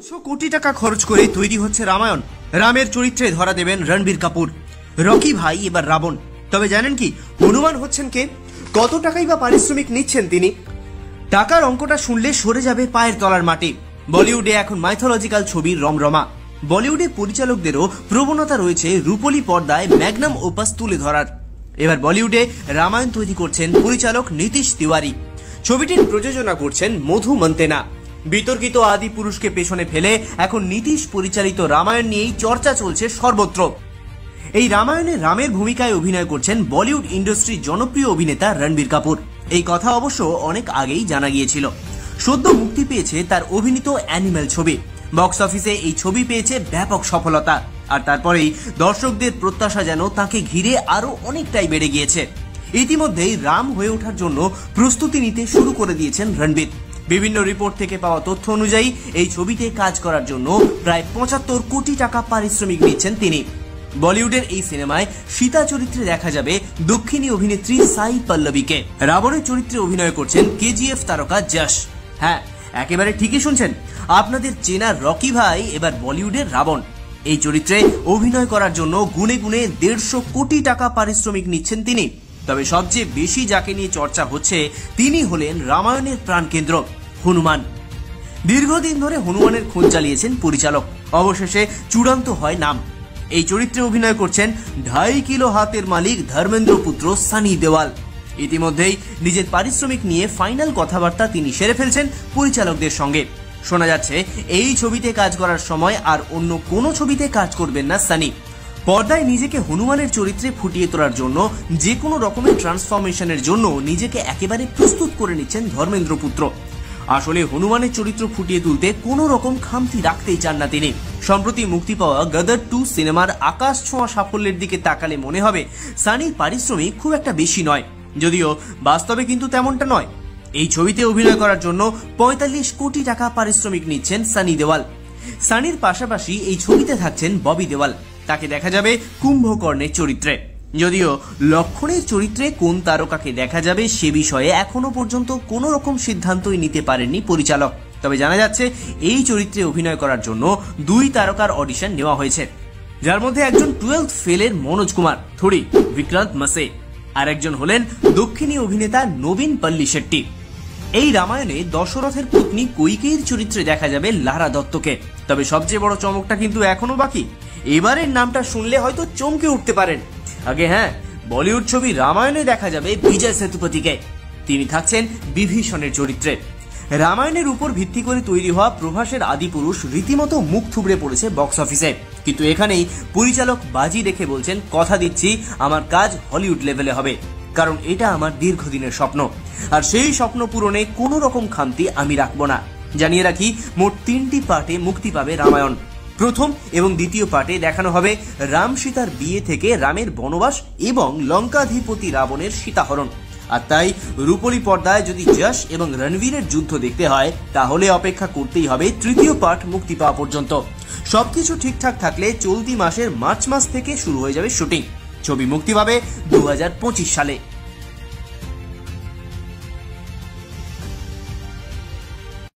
কোটি টাকা খরচ করে তৈরি হচ্ছে রামায়ণ। রামের চরিত্রে ধরা দেবেন রণবীর কাপুর। রকি ভাই এবার রাবণ। তবে জানেন কি হনুমান হচ্ছেন কে, কত টাকাই বা পারিশ্রমিক নিচ্ছেন তিনি? টাকার অঙ্কটা শুনলে সরে যাবে পায়ের তলার মাটি। বলিউডে এখন মাইথোলজিক্যাল ছবির রমরমা। বলিউডে পরিচালকদেরও প্রবণতা রয়েছে রূপলী পর্দায় ম্যাগনাম ওপাস তুলে ধরার। এবার বলিউডে রামায়ণ তৈরি করছেন পরিচালক নীতিশ তিওয়ারি। ছবিটির প্রযোজনা করছেন মধু মন্তেনা। বিতর্কিত আদি পুরুষকে পেছনে ফেলে এখন নীতিশ পরিচালিত রামায়ণ নিয়েই চর্চা চলছে সর্বত্র। এই রামায়ণে রামের ভূমিকায় অভিনয় করছেন বলিউড ইন্ডাস্ট্রির জনপ্রিয় অভিনেতা রণবীর কাপুর। এই কথা অবশ্য অনেক আগেই জানা গিয়েছিল। সদ্য মুক্তি পেয়েছে তার অভিনীত অ্যানিমেল ছবি। বক্স অফিসে এই ছবি পেয়েছে ব্যাপক সফলতা, আর তারপরেই দর্শকদের প্রত্যাশা যেন তাকে ঘিরে আরো অনেকটাই বেড়ে গিয়েছে। ইতিমধ্যেই রাম হয়ে ওঠার জন্য প্রস্তুতি নিতে শুরু করে দিয়েছেন রণবীর। বিভিন্ন রিপোর্ট থেকে পাওয়া তথ্য অনুযায়ী এই ছবিতে কাজ করার জন্য প্রায় ৭৫ কোটি টাকা পারিশ্রমিক নিচ্ছেন তিনি। বলিউডের এই সিনেমায় সীতা চরিত্রে দেখা যাবে দক্ষিণী অভিনেত্রী সাই পল্লবীকে। রাবণের চরিত্রে অভিনয় করছেন কেজিএফ তারকা যশ। হ্যাঁ, একেবারে ঠিকই শুনছেন, আপনাদের চেনা রকি ভাই এবার বলিউডের রাবণ। এই চরিত্রে অভিনয় করার জন্য গুনে গুনে ১৫০ কোটি টাকা পারিশ্রমিক নিচ্ছেন তিনি। তবে সবচেয়ে বেশি যাকে নিয়ে চর্চা হচ্ছে তিনি হলেন রামায়ণের প্রাণকেন্দ্র হনুমান। দীর্ঘদিন ধরে হনুমানের খোঁজ চালিয়েছেন পরিচালক। অবশেষে চূড়ান্ত হয় নাম। এই চরিত্রে অভিনয় করছেন ২.৫ কিলো হাতের মালিক ধর্মেন্দ্র পুত্র সানি দেওয়াল। ইতিমধ্যেই নিজের পারিশ্রমিক নিয়ে ফাইনাল কথাবার্তা তিনি সেরে ফেলছেন পরিচালকদের সঙ্গে। শোনা যাচ্ছে এই ছবিতে কাজ করার সময় আর অন্য কোনো ছবিতে কাজ করবেন না সানি। পর্দায় নিজেকে হনুমানের চরিত্রে ফুটিয়ে তোলার জন্য যে কোনো রকমের ট্রান্সফরমেশনের জন্য নিজেকে একেবারে প্রস্তুত করে নিচ্ছেন ধর্মেন্দ্র পুত্র। আসলে হনুমানের চরিত্র ফুটিয়ে তুলতে কোনো রকম খামতি রাখতেই চান না তিনি। সম্প্রতি মুক্তি পাওয়া গদর 2 সিনেমার আকাশ ছোঁয়া সাফল্যের দিকে তাকালে মনে হবে সানির পারিশ্রমিক খুব একটা বেশি নয়, যদিও বাস্তবে কিন্তু তেমনটা নয়। এই ছবিতে অভিনয় করার জন্য ৪৫ কোটি টাকা পারিশ্রমিক নিচ্ছেন সানি দেওয়াল। সানির পাশাপাশি এই ছবিতে থাকছেন ববি দেওয়াল। তাকে দেখা যাবে কুম্ভকর্ণের চরিত্রে। যদিও লক্ষণের চরিত্রে কোন তারকাকে দেখা যাবে সে বিষয়ে এখনো পর্যন্ত কোনো রকম সিদ্ধান্তই নিতে পারেননি পরিচালক। তবে জানা যাচ্ছে এই চরিত্রে অভিনয় করার জন্য ২ তারকার অডিশন নেওয়া হয়েছে, যার মধ্যে একজন 12th ফেলের মনোজ কুমার থোড়ি বিক্রান্ত মাসে, আর একজন হলেন দক্ষিণী অভিনেতা নবীন পল্লী শেট্টি। এই রামায়ণে দশরথের পত্নী কৈকেয়ীর চরিত্রে দেখা যাবে লারা দত্তকে। তবে সবচেয়ে বড় চমকটা কিন্তু এখনো বাকি। এবারের নামটা শুনলে হয়তো চমকে উঠতে পারেন। আগে হ্যাঁ, বলিউড ছবি রামায়ণে দেখা যাবে বিজয় সেতুপতিকে। তিনি থাকছেন বিভীষণের চরিত্রে। রামায়ণের উপর ভিত্তি করে তৈরি হওয়া প্রভাসের আদিপুরুষ রীতিমতো মুখ থুবড়ে পড়েছে বক্স অফিসে। কিন্তু এখানেই পরিচালক বাজি রেখে বলছেন, কথা দিচ্ছি আমার কাজ হলিউড লেভেলে হবে, কারণ এটা আমার দীর্ঘদিনের স্বপ্ন, আর সেই স্বপ্ন পূরণে কোনো রকম খামতি আমি রাখবো না। জানিয়ে রাখি, মোট 3টি পার্টে মুক্তি পাবে রামায়ণ। প্রথম এবং দ্বিতীয় পার্টে দেখানো হবে রাম সীতার বিয়ে থেকে রামের বনবাস এবং লঙ্কাধিপতি রাবণের সীতাহরণ। আর তাই রূপলী পর্দায় যদি যশ এবং রণবীরের যুদ্ধ দেখতে হয় তাহলে অপেক্ষা করতেই হবে তৃতীয় পার্ট মুক্তি পাওয়া পর্যন্ত। সবকিছু ঠিকঠাক থাকলে চলতি মাসের মার্চ মাস থেকে শুরু হয়ে যাবে শুটিং। ছবি মুক্তি পাবে 2025 সালে।